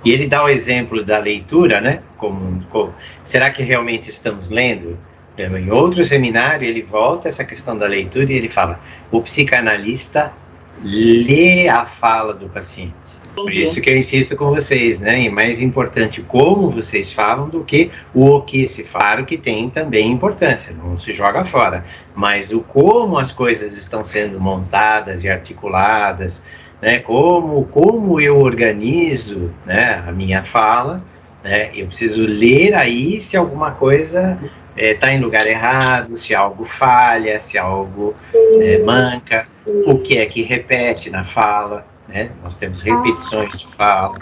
E ele dá o exemplo da leitura, né? Será que realmente estamos lendo? Em outro seminário, ele volta a essa questão da leitura e ele fala: o psicanalista lê a fala do paciente. Por isso que eu insisto com vocês, né? É mais importante como vocês falam do que o que se fala. Claro que tem também importância, não se joga fora. Mas o como as coisas estão sendo montadas e articuladas, né? Como eu organizo, né, a minha fala, né? Eu preciso ler aí se alguma coisa está em lugar errado, se algo falha, se algo manca, o que é que repete na fala, né? Nós temos repetições de fala,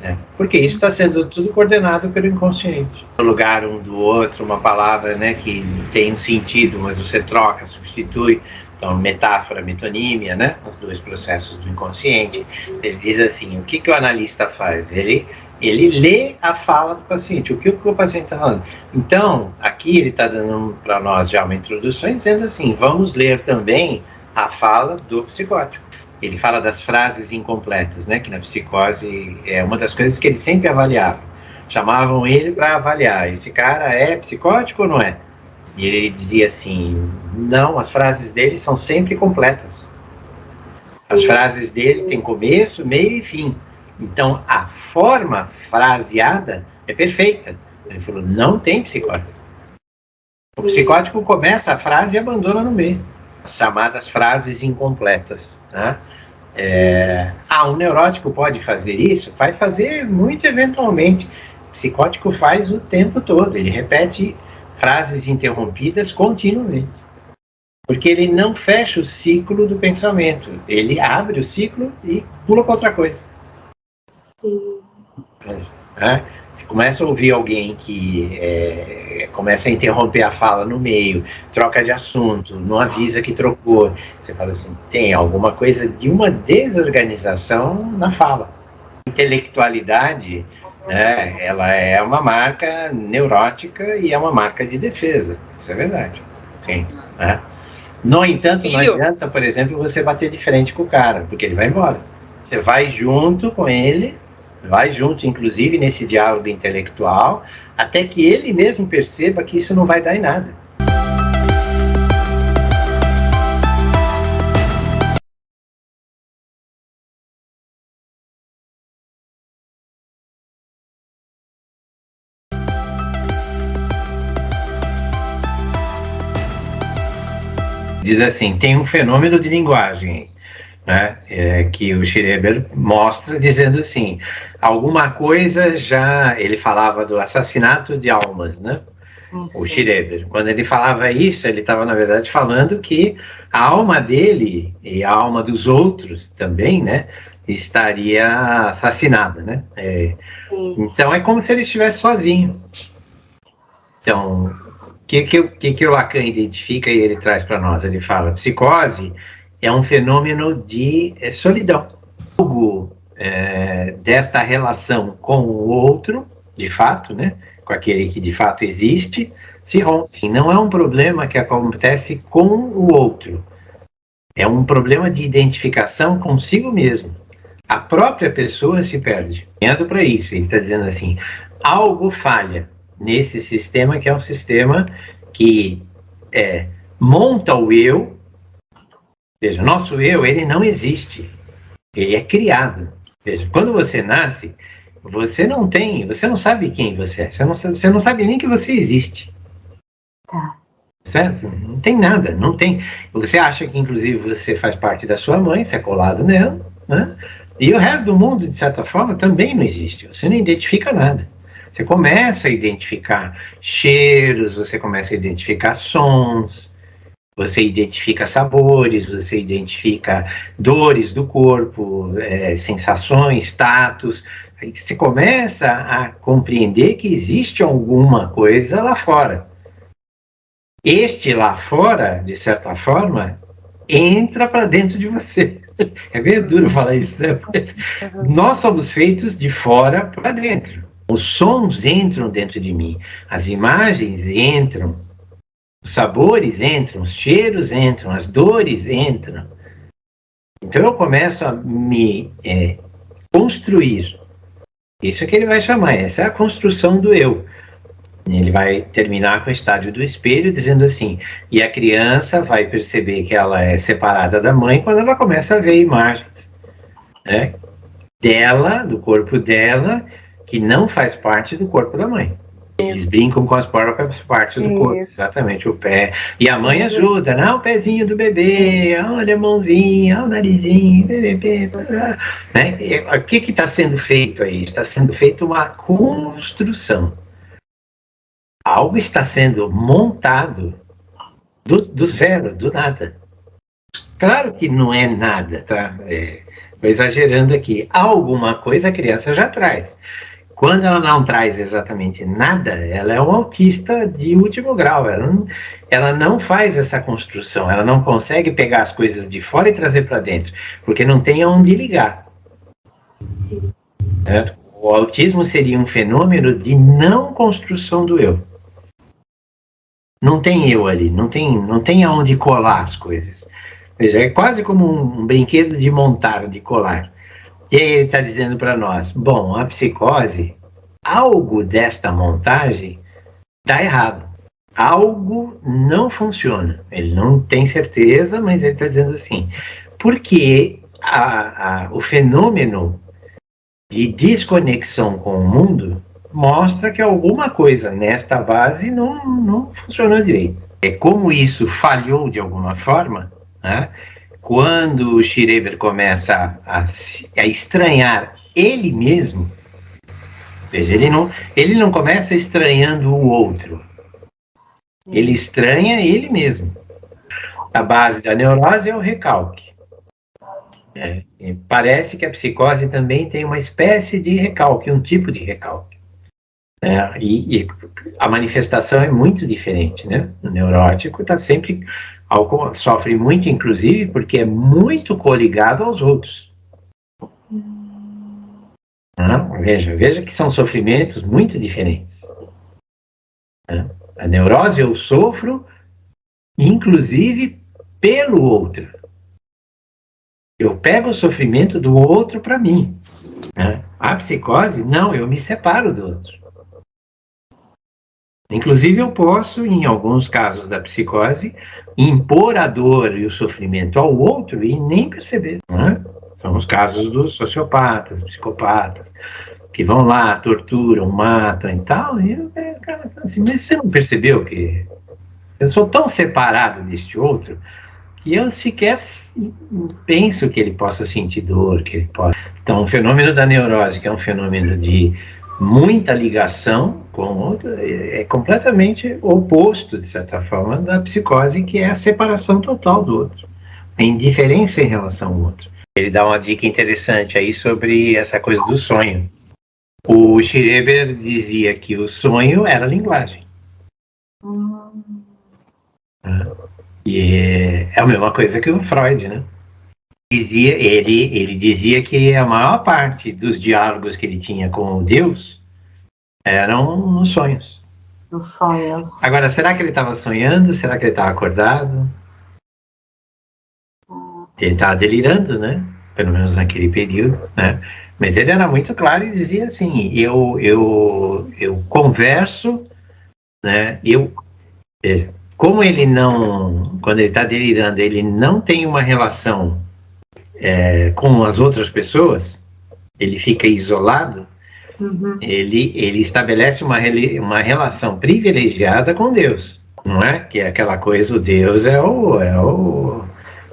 né? Porque isso está sendo tudo coordenado pelo inconsciente. No lugar um do outro, uma palavra, né, que tem um sentido, mas você troca, substitui. Então, metáfora, metonímia, né? Os dois processos do inconsciente. Ele diz assim: o que o analista faz? Ele lê a fala do paciente, o que o paciente está falando. Então, aqui ele está dando para nós já uma introdução, dizendo assim: vamos ler também a fala do psicótico. Ele fala das frases incompletas, né? Que na psicose é uma das coisas que ele sempre avaliava. Chamavam ele para avaliar: esse cara é psicótico ou não é? E ele dizia assim: não, as frases dele são sempre completas. As frases dele têm começo, meio e fim. Então, a forma fraseada é perfeita. Ele falou: não tem psicótico. O psicótico começa a frase e abandona no meio. As chamadas frases incompletas, né? Um neurótico pode fazer isso? Vai fazer muito eventualmente. O psicótico faz o tempo todo. Ele repete frases interrompidas continuamente. Porque ele não fecha o ciclo do pensamento. Ele abre o ciclo e pula para outra coisa. Você começa a ouvir alguém que começa a interromper a fala no meio, troca de assunto, não avisa que trocou. Você fala assim: tem alguma coisa de uma desorganização na fala. Intelectualidade, né, ela é uma marca neurótica e é uma marca de defesa. Isso é verdade. Sim, né? No entanto, não adianta, por exemplo, você bater de frente com o cara, porque ele vai embora. Você vai junto com ele, vai junto, inclusive, nesse diálogo intelectual, até que ele mesmo perceba que isso não vai dar em nada. Diz assim: tem um fenômeno de linguagem, né, que o Schreber mostra, dizendo assim: alguma coisa já... Ele falava do assassinato de almas, né? O Schreber, quando ele falava isso, ele estava, na verdade, falando que a alma dele e a alma dos outros também, né, estaria assassinada, né? Então é como se ele estivesse sozinho. Então, o que o Lacan identifica e ele traz para nós? Ele fala: psicose é um fenômeno de solidão. Algo desta relação com o outro, de fato, né, com aquele que de fato existe, se rompe. Não é um problema que acontece com o outro. É um problema de identificação consigo mesmo. A própria pessoa se perde. Indo para isso, ele está dizendo assim: algo falha nesse sistema, que é um sistema que monta o eu. Veja, nosso eu, ele não existe. Ele é criado. Veja, quando você nasce, você não sabe quem você é. Você não sabe nem que você existe. Tá. Certo? Não tem nada, não tem. Você acha que, inclusive, você faz parte da sua mãe, você é colado nela, né? E o resto do mundo, de certa forma, também não existe. Você não identifica nada. Você começa a identificar cheiros, você começa a identificar sons, você identifica sabores, você identifica dores do corpo, sensações, status. Aí você começa a compreender que existe alguma coisa lá fora. Este lá fora, de certa forma, entra para dentro de você. É meio duro falar isso, né? Mas nós somos feitos de fora para dentro. Os sons entram dentro de mim, as imagens entram, os sabores entram, os cheiros entram, as dores entram. Então eu começo a me construir Isso que ele vai chamar, essa é a construção do eu. Ele vai terminar com o estádio do espelho, dizendo assim, e a criança vai perceber que ela é separada da mãe quando ela começa a ver imagens, né, dela, do corpo dela, que não faz parte do corpo da mãe. Eles brincam com as próprias partes do corpo, exatamente, o pé. E a mãe ajuda, né? O pezinho do bebê, olha a mãozinha, olha o narizinho, bebê, né? O que está sendo feito aí? Está sendo feita uma construção. Algo está sendo montado do zero, do nada. Claro que não é nada, tá? Estou exagerando aqui. Alguma coisa a criança já traz. Quando ela não traz exatamente nada, ela é um autista de último grau. Ela não faz essa construção, ela não consegue pegar as coisas de fora e trazer para dentro, porque não tem aonde ligar. Certo? O autismo seria um fenômeno de não construção do eu. Não tem eu ali, não tem aonde colar as coisas. Veja, é quase como um brinquedo de montar, de colar. E aí ele está dizendo para nós, bom, a psicose, algo desta montagem está errado. Algo não funciona. Ele não tem certeza, mas ele está dizendo assim, porque o fenômeno de desconexão com o mundo mostra que alguma coisa nesta base não funcionou direito. É como isso falhou de alguma forma, né? Quando o Schreber começa a estranhar ele mesmo, veja, ele não começa estranhando o outro, ele estranha ele mesmo. A base da neurose é o recalque. Parece que a psicose também tem uma espécie de recalque, um tipo de recalque. E a manifestação é muito diferente, né? O neurótico está sempre sofre muito, inclusive, porque é muito coligado aos outros. Veja que são sofrimentos muito diferentes. A neurose eu sofro, inclusive, pelo outro. Eu pego o sofrimento do outro para mim. A psicose, não, eu me separo do outro. Inclusive, eu posso, em alguns casos da psicose, impor a dor e o sofrimento ao outro e nem perceber. São os casos dos sociopatas, psicopatas, que vão lá, torturam, matam e tal. E o cara fala assim, mas você não percebeu que eu sou tão separado deste outro que eu sequer penso que ele possa sentir dor, que ele possa... Então, o fenômeno da neurose, que é um fenômeno de muita ligação com o outro, é completamente oposto, de certa forma, da psicose, que é a separação total do outro. Tem indiferença em relação ao outro. Ele dá uma dica interessante aí sobre essa coisa do sonho. O Schreber dizia que o sonho era a linguagem. E é a mesma coisa que o Freud, né? Ele dizia que a maior parte dos diálogos que ele tinha com o Deus eram nos sonhos. Nos sonhos. Agora, será que ele estava sonhando? Será que ele estava acordado? Ele estava delirando, né? Pelo menos naquele período, né? Mas ele era muito claro e dizia assim, eu converso, né? Como ele não, quando ele está delirando, ele não tem uma relação com as outras pessoas, ele fica isolado, ele estabelece uma relação privilegiada com Deus, não é? Que é aquela coisa, o Deus é o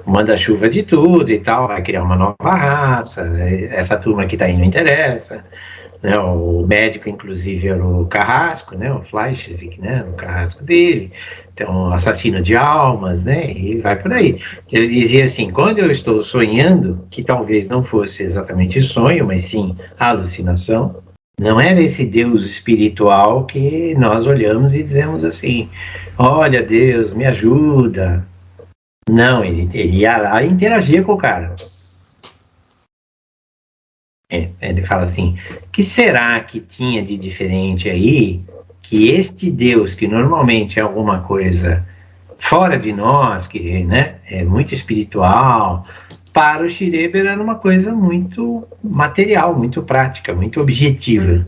manda-chuva de tudo e tal, vai criar uma nova raça, essa turma que está aí não interessa, né? O médico, inclusive, era o Carrasco, né? O Fleischzig, né? O Carrasco dele, então, assassino de almas, né? E vai por aí. Ele dizia assim, quando eu estou sonhando, que talvez não fosse exatamente sonho, mas sim alucinação, não era esse Deus espiritual que nós olhamos e dizemos assim, olha Deus, me ajuda. Não, ele ia lá e interagia com o cara. Ele fala assim, que será que tinha de diferente aí, que este Deus, que normalmente é alguma coisa fora de nós, que, né, é muito espiritual, para o Schreber era uma coisa muito material, muito prática, muito objetiva.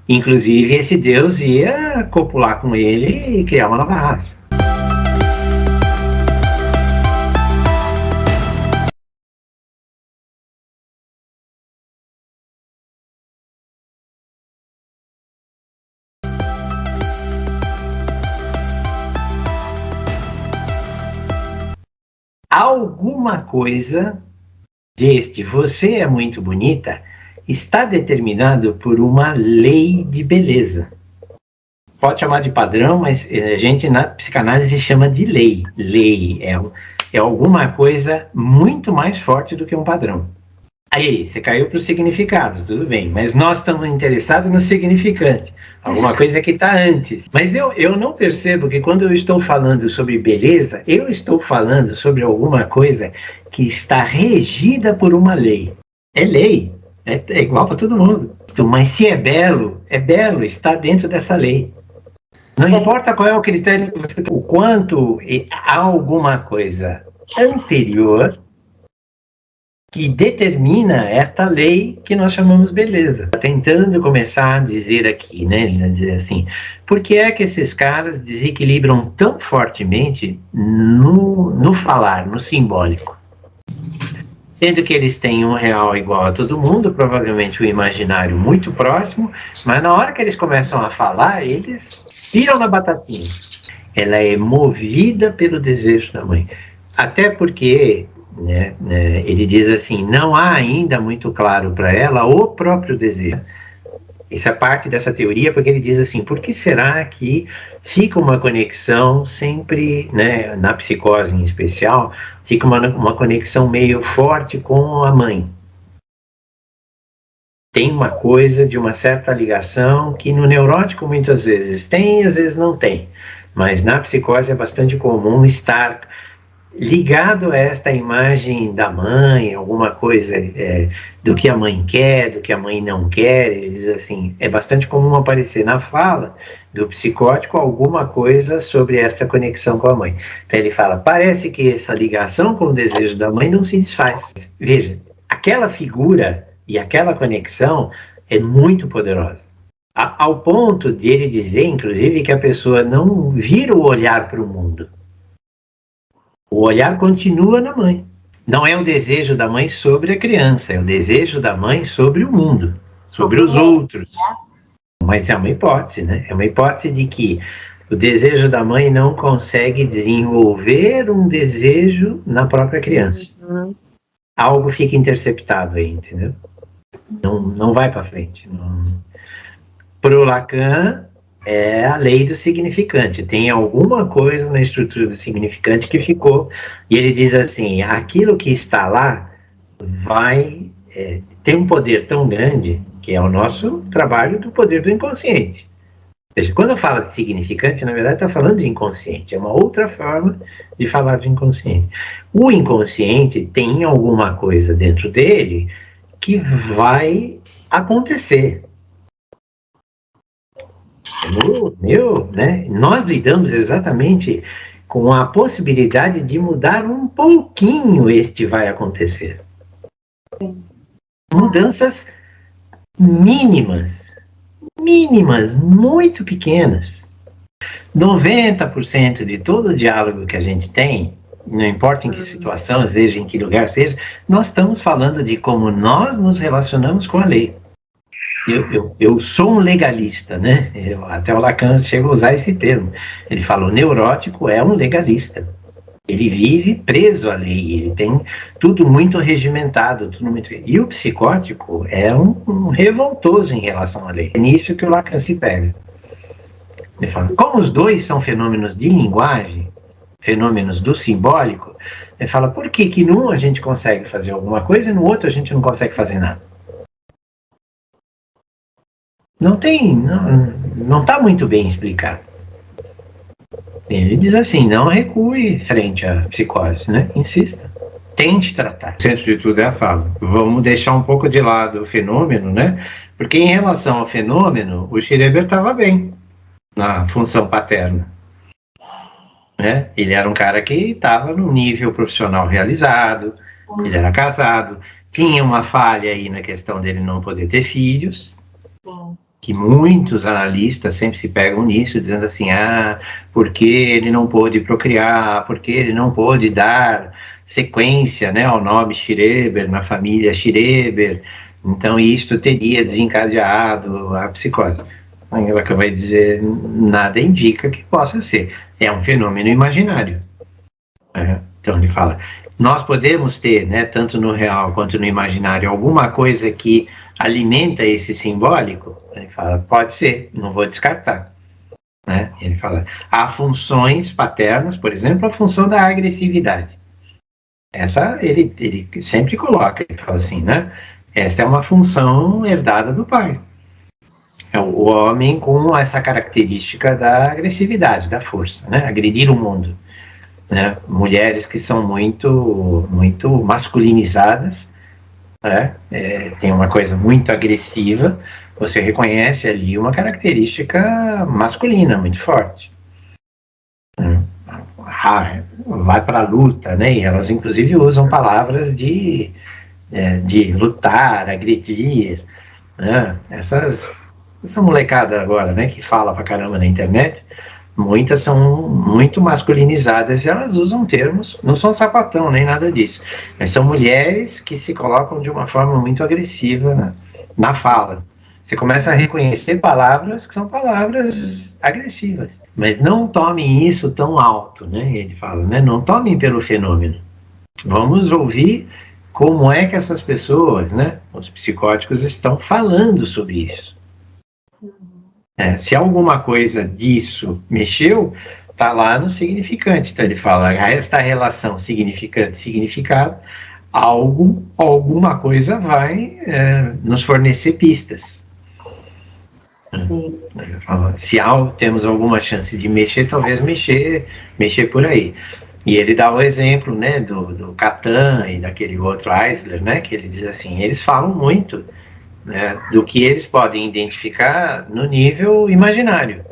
Inclusive, esse Deus ia copular com ele e criar uma nova raça. Alguma coisa deste você é muito bonita está determinado por uma lei de beleza. Pode chamar de padrão, mas a gente na psicanálise chama de lei. Lei é alguma coisa muito mais forte do que um padrão. Aí, você caiu para o significado, tudo bem, mas nós estamos interessados no significante, alguma coisa que está antes. Mas eu não percebo que quando eu estou falando sobre beleza, eu estou falando sobre alguma coisa que está regida por uma lei. É lei, é igual para todo mundo. Mas se é belo, está dentro dessa lei. Não importa qual é o critério que você tem, o quanto há alguma coisa anterior que determina esta lei que nós chamamos beleza. Tentando começar a dizer aqui, né? Dizer assim, por que é que esses caras desequilibram tão fortemente no falar, no simbólico? Sendo que eles têm um real igual a todo mundo, provavelmente um imaginário muito próximo, mas na hora que eles começam a falar, eles tiram na batatinha. Ela é movida pelo desejo da mãe. Até porque... ele diz assim, não há ainda muito claro para ela o próprio desejo. Isso é parte dessa teoria, porque ele diz assim, por que será que fica uma conexão sempre, né, na psicose em especial, fica uma conexão meio forte com a mãe? Tem uma coisa de uma certa ligação que no neurótico muitas vezes tem e às vezes não tem, mas na psicose é bastante comum estar ligado a esta imagem da mãe, alguma coisa do que a mãe quer, do que a mãe não quer. Ele diz assim, é bastante comum aparecer na fala do psicótico alguma coisa sobre esta conexão com a mãe. Então ele fala, parece que essa ligação com o desejo da mãe não se desfaz. Veja, aquela figura e aquela conexão é muito poderosa. Ao ponto de ele dizer, inclusive, que a pessoa não vira o olhar para o mundo. O olhar continua na mãe. Não é o desejo da mãe sobre a criança, é o desejo da mãe sobre o mundo, sobre os outros. Mas é uma hipótese, né? É uma hipótese de que o desejo da mãe não consegue desenvolver um desejo na própria criança. Algo fica interceptado aí, entendeu? Não vai para frente. Para o Lacan, é a lei do significante. Tem alguma coisa na estrutura do significante que ficou, e ele diz assim, aquilo que está lá vai ter um poder tão grande, que é o nosso trabalho do poder do inconsciente. Ou seja, quando fala de significante, na verdade está falando de inconsciente, é uma outra forma de falar de inconsciente. O inconsciente tem alguma coisa dentro dele que vai acontecer. Né? Nós lidamos exatamente com a possibilidade de mudar um pouquinho este vai acontecer. Mudanças mínimas, muito pequenas. 90% de todo o diálogo que a gente tem, não importa em que situação, seja em que lugar seja, nós estamos falando de como nós nos relacionamos com a lei. Eu sou um legalista, né? Até o Lacan chega a usar esse termo. Ele fala, o neurótico é um legalista. Ele vive preso à lei, ele tem tudo muito regimentado. E o psicótico é um revoltoso em relação à lei. É nisso que o Lacan se pega. Ele fala, como os dois são fenômenos de linguagem, fenômenos do simbólico, ele fala, por que num a gente consegue fazer alguma coisa e no outro a gente não consegue fazer nada? Não está muito bem explicado. Ele diz assim, não recue frente à psicose, né? Insista, tente tratar. O centro de tudo é a fala. Vamos deixar um pouco de lado o fenômeno, né? Porque em relação ao fenômeno, o Schreber estava bem na função paterna. Né? Ele era um cara que estava num nível profissional realizado, Ele era casado, tinha uma falha aí na questão dele não poder ter filhos, que muitos analistas sempre se pegam nisso, dizendo assim, porque ele não pôde procriar, porque ele não pôde dar sequência, né, ao nome Schreber, na família Schreber, então isto teria desencadeado a psicose. A Angela vai dizer, nada indica que possa ser, é um fenômeno imaginário. Então ele fala, nós podemos ter, né, tanto no real quanto no imaginário, alguma coisa que alimenta esse simbólico? Ele fala, pode ser, não vou descartar. Né? Ele fala, há funções paternas, por exemplo, a função da agressividade. Essa ele sempre coloca, ele fala assim, né? Essa é uma função herdada do pai. É o homem com essa característica da agressividade, da força, né? Agredir o mundo. Né? Mulheres que são muito masculinizadas, né? Tem uma coisa muito agressiva, você reconhece ali uma característica masculina muito forte. Vai para a luta, né? E elas inclusive usam palavras de lutar, agredir, né? Essa molecada agora, né, que fala pra caramba na internet, muitas são muito masculinizadas e elas usam termos, não são sapatão nem nada disso, mas são mulheres que se colocam de uma forma muito agressiva na fala. Você começa a reconhecer palavras que são palavras agressivas, mas não tomem isso tão alto, né? Ele fala, né? Não tomem pelo fenômeno. Vamos ouvir como é que essas pessoas, né, os psicóticos, estão falando sobre isso. Se alguma coisa disso mexeu, está lá no significante. Então ele fala, esta relação significante-significado, alguma coisa vai nos fornecer pistas. Ele fala, se temos alguma chance de mexer, talvez mexer por aí. E ele dá o exemplo, né, do Catan e daquele outro Eisler, né, que ele diz assim, eles falam muito, né, do que eles podem identificar no nível imaginário.